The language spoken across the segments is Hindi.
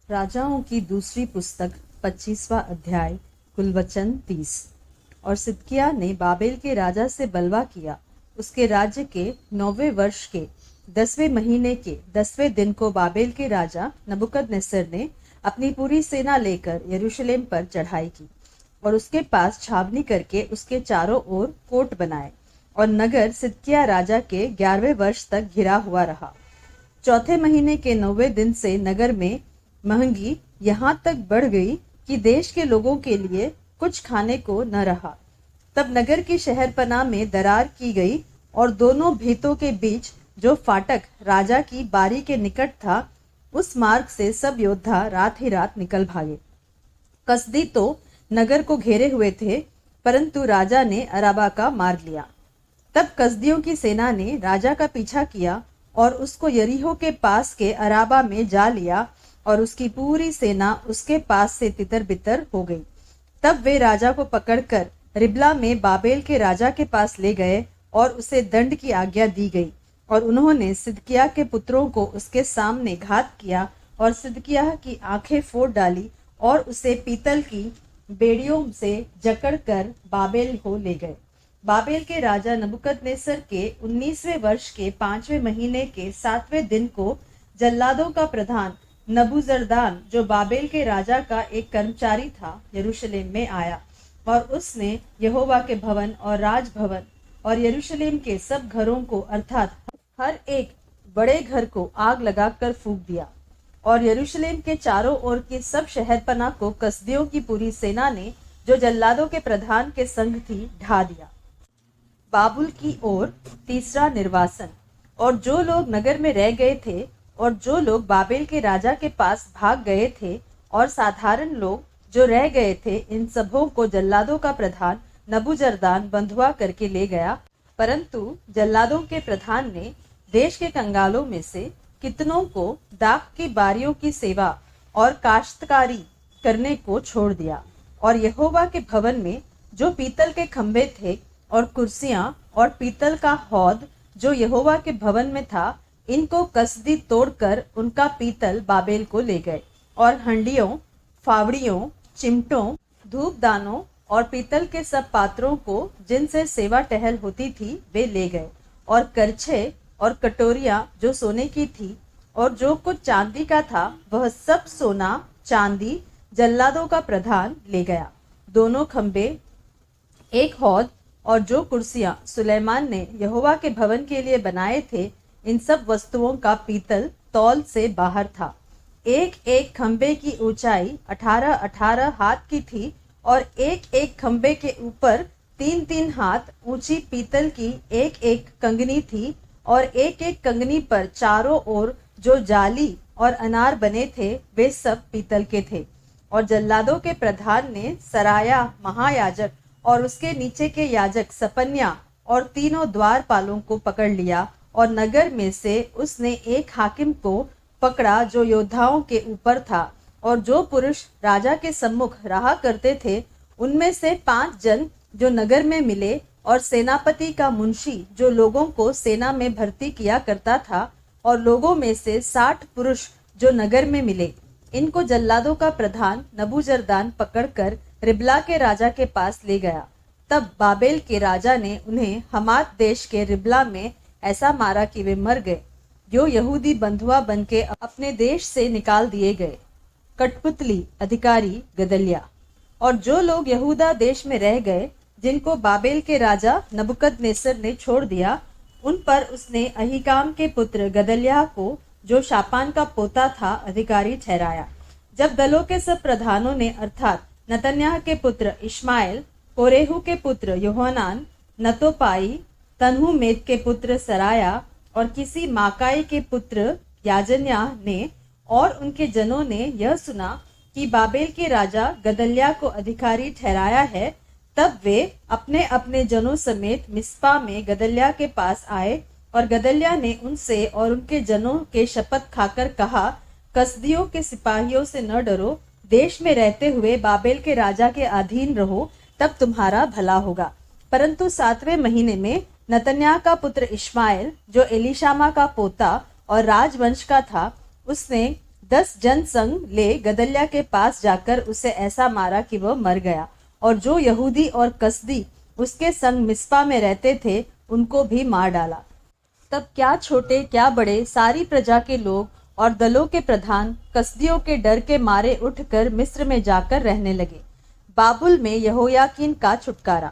राजाओं की दूसरी पुस्तक 25वां अध्याय। कुलवचन 30। और सिदकिय्याह ने बाबेल के राजा से बलवा किया। उसके राज्य के 9वें वर्ष के 10वें महीने के 10वें दिन को बाबेल के राजा नबूकदनेस्सर ने अपनी पूरी सेना लेकर यरूशलेम पर चढ़ाई की और उसके पास छावनी करके उसके चारों ओर कोट बनाए। और नगर सिदकिय्याह राजा के 11वें वर्ष तक घिरा हुआ रहा। चौथे महीने के 9वें दिन से नगर में महंगी यहाँ तक बढ़ गई कि देश के लोगों के लिए कुछ खाने को न रहा। तब नगर की शहरपनाह में दरार की गई और दोनों भीतों के बीच जो फाटक राजा की बारी के निकट था, उस मार्ग से सब योद्धा रात ही रात निकल भागे। कसदी तो नगर को घेरे हुए थे, परंतु राजा ने अराबा का मार्ग लिया। तब कसदियों की सेना ने राजा का पीछा किया और उसको यरीहो के पास के अराबा में जा लिया और उसकी पूरी सेना उसके पास से तितर बितर हो गई। तब वे राजा को पकड़कर रिबला में बाबेल के राजा के पास ले गए और उसे दंड की आज्ञा दी गई। और उन्होंने सिदकिय्याह के पुत्रों को उसके सामने घात किया और सिदकिय्याह की आंखें फोड़ डाली और उसे पीतल की बेड़ियों से जकड़कर बाबेल को ले गए। बाबेल के राजा नबूकदनेस्सर के 19वें वर्ष के 5वें महीने के 7वें दिन को जल्लादों का प्रधान नबूजरदान, जो बाबेल के राजा का एक कर्मचारी था, यरूशलेम में आया और उसने यहोवा के भवन और राजभवन और यरूशलेम के सब घरों को अर्थात हर एक बड़े घर को आग लगाकर फूंक दिया। और यरूशलेम के चारों ओर की सब शहरपनाह को कसदियों की पूरी सेना ने, जो जल्लादों के प्रधान के संग थी, ढा दिया। बाबुल की ओर तीसरा निर्वासन। और जो लोग नगर में रह गए थे और जो लोग बाबेल के राजा के पास भाग गए थे और साधारण लोग जो रह गए थे, इन सबों को जल्लादों का प्रधान नबूजरदान बंधुआ करके ले गया। परंतु जल्लादों के प्रधान ने देश के कंगालों में से कितनों को दाख की बारियों की सेवा और काश्तकारी करने को छोड़ दिया। और यहोवा के भवन में जो पीतल के खंभे थे और कुर्सियां और पीतल का हौद जो यहोवा के भवन में था, इनको कसदी तोड़कर उनका पीतल बाबेल को ले गए। और हंडियों, फावड़ियों, चिमटों, धूपदानों और पीतल के सब पात्रों को जिनसे सेवा टहल होती थी, वे ले गए। और करछे और कटोरियां जो सोने की थी और जो कुछ चांदी का था, वह सब सोना चांदी जल्लादों का प्रधान ले गया। दोनों खंबे, एक हौद और जो कुर्सियां सुलेमान ने यहोवा के भवन के लिए बनाए थे, इन सब वस्तुओं का पीतल तौल से बाहर था। एक एक खंबे की ऊंचाई 18-18 हाथ की थी और एक एक खंबे के ऊपर 3-3 हाथ ऊंची पीतल की एक एक कंगनी थी। और एक एक कंगनी पर चारों ओर जो जाली और अनार बने थे, वे सब पीतल के थे। और जल्लादों के प्रधान ने सराया महायाजक और उसके नीचे के याजक सपन्या और तीनों द्वारपालों को पकड़ लिया। और नगर में से उसने एक हाकिम को पकड़ा जो योद्धाओं के ऊपर था। और जो पुरुष राजा के सम्मुख रहा करते थे, उनमें से 5 जन जो नगर में मिले, और सेनापति का मुंशी जो लोगों को सेना में भर्ती किया करता था, और लोगों में से 60 पुरुष जो नगर में मिले। इनको जल्लादों का प्रधान नबूजरदान पकड़कर रिबला के राजा के पास ले गया। तब बाबेल के राजा ने उन्हें हमात देश के रिबला में ऐसा मारा कि वे मर गए, जो यहूदी बंधुआ बन के अपने देश से निकाल दिए गए। कठपुतली अधिकारी गदल्याह। और जो लोग यहूदा देश में रह गए, जिनको बाबेल के राजा नबूकदनेस्सर ने छोड़ दिया, उन पर उसने अहीकाम के पुत्र गदल्याह को, जो शापान का पोता था, अधिकारी ठहराया। जब दलों के सब प्रधानों ने अर्थात नतन्याह के पुत्र इश्माएल, कोरेहू के पुत्र योहानान, नतोपाई, तन्हुमेत के पुत्र सराया और किसी माकाई के पुत्र याजन्याह ने और उनके जनों ने यह सुना कि बाबेल के राजा गदल्याह को अधिकारी ठहराया है, तब वे अपने अपने जनों समेत मिस्पा में गदल्याह के पास आए। और गदल्याह ने उनसे और उनके जनों के शपथ खाकर कहा, कसदियों के सिपाहियों से न डरो, देश में रहते हुए बाबेल के राजा के अधीन रहो, तब तुम्हारा भला होगा। परंतु 7वें महीने में नतन्याह का पुत्र इश्माएल, जो एलीशामा का पोता और राजवंश का था, उसने 10 जन संग ले गदल्या के पास जाकर उसे ऐसा मारा कि वह मर गया, और जो यहूदी और कसदी उसके संग मिस्पा में रहते थे उनको भी मार डाला। तब क्या छोटे क्या बड़े सारी प्रजा के लोग और दलों के प्रधान कसदियों के डर के मारे उठकर मिस्र में जाकर रहने लगे। बाबुल में यहोयाकीन का छुटकारा।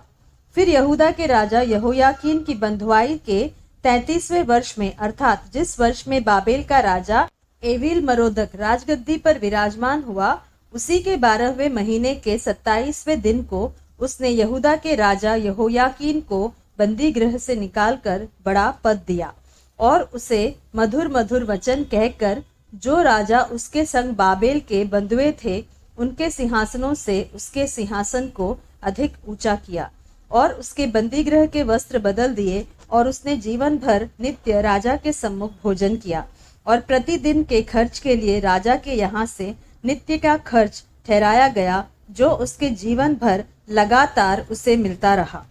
फिर यहूदा के राजा यहोयाकीन की बंधुआई के 33वें वर्ष में, अर्थात जिस वर्ष में बाबेल का राजा एविल मरोदक राजगद्दी पर विराजमान हुआ, उसी के 12वें महीने के 27वें दिन को उसने यहूदा के राजा यहोयाकीन को बंदी गृह से निकालकर बड़ा पद दिया और उसे मधुर मधुर वचन कहकर जो राजा उसके संग बाबेल के बंधुए थे उनके सिंहासनों से उसके सिंहासन को अधिक ऊंचा किया और उसके बंदी गृह के वस्त्र बदल दिए, और उसने जीवन भर नित्य राजा के सम्मुख भोजन किया और प्रतिदिन के खर्च के लिए राजा के यहाँ से नित्य का खर्च ठहराया गया, जो उसके जीवन भर लगातार उसे मिलता रहा।